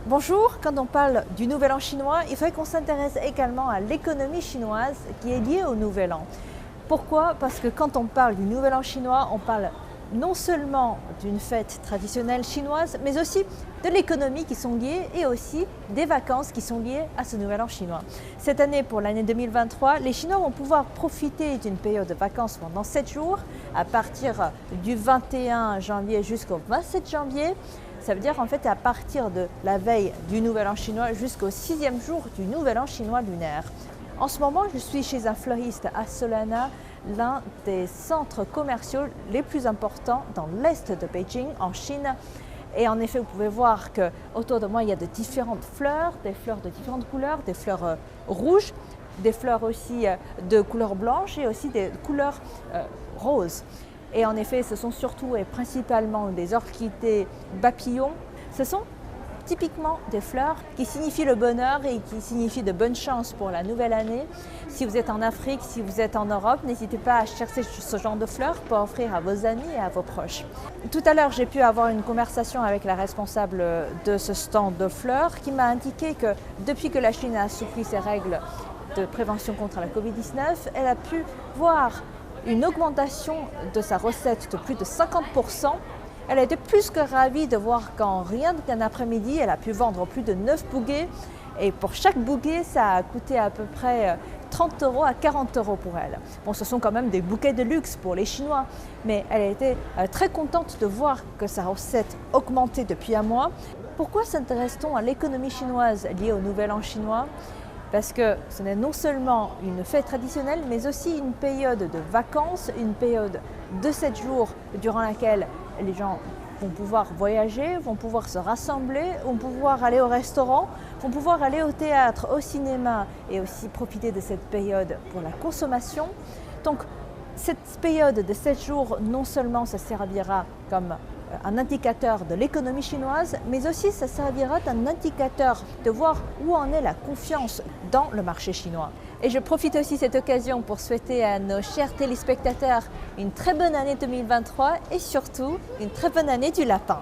Bonjour, quand on parle du Nouvel An chinois, il faudrait qu'on s'intéresse également à l'économie chinoise qui est liée au Nouvel An. Pourquoi? Parce que quand on parle du Nouvel An chinois, on parle non seulement d'une fête traditionnelle chinoise, mais aussi de l'économie qui sont liées et aussi des vacances qui sont liées à ce Nouvel An chinois. Cette année, pour l'année 2023, les Chinois vont pouvoir profiter d'une période de vacances pendant 7 jours, à partir du 21 janvier jusqu'au 27 janvier. Ça veut dire en fait à partir de la veille du Nouvel An chinois jusqu'au 6e jour du Nouvel An chinois lunaire. En ce moment, je suis chez un fleuriste à Solana, l'un des centres commerciaux les plus importants dans l'est de Beijing, en Chine. Et en effet, vous pouvez voir qu'autour de moi, il y a de différentes fleurs, des fleurs de différentes couleurs, des fleurs rouges, des fleurs aussi de couleur blanche et aussi des couleurs roses. Et en effet, ce sont surtout et principalement des orchidées papillons. Ce sont typiquement des fleurs qui signifient le bonheur et qui signifient de bonnes chances pour la nouvelle année. Si vous êtes en Afrique, si vous êtes en Europe, n'hésitez pas à chercher ce genre de fleurs pour offrir à vos amis et à vos proches. Tout à l'heure, j'ai pu avoir une conversation avec la responsable de ce stand de fleurs qui m'a indiqué que depuis que la Chine a assoupli ses règles de prévention contre la Covid-19, elle a pu voir une augmentation de sa recette de plus de 50%. Elle a été plus que ravie de voir qu'en rien qu'un après-midi, elle a pu vendre plus de 9 bouquets. Et pour chaque bouquet, ça a coûté à peu près 30 € à 40 € pour elle. Bon, ce sont quand même des bouquets de luxe pour les Chinois, mais elle a été très contente de voir que sa recette augmentait depuis un mois. Pourquoi s'intéresse-t-on à l'économie chinoise liée au Nouvel An chinois ? Parce que ce n'est non seulement une fête traditionnelle, mais aussi une période de vacances, une période de 7 jours durant laquelle les gens vont pouvoir voyager, vont pouvoir se rassembler, vont pouvoir aller au restaurant, vont pouvoir aller au théâtre, au cinéma et aussi profiter de cette période pour la consommation. Donc cette période de 7 jours, non seulement ça servira comme un indicateur de l'économie chinoise, mais aussi ça servira d'un indicateur de voir où en est la confiance dans le marché chinois. Et je profite aussi de cette occasion pour souhaiter à nos chers téléspectateurs une très bonne année 2023 et surtout une très bonne année du lapin.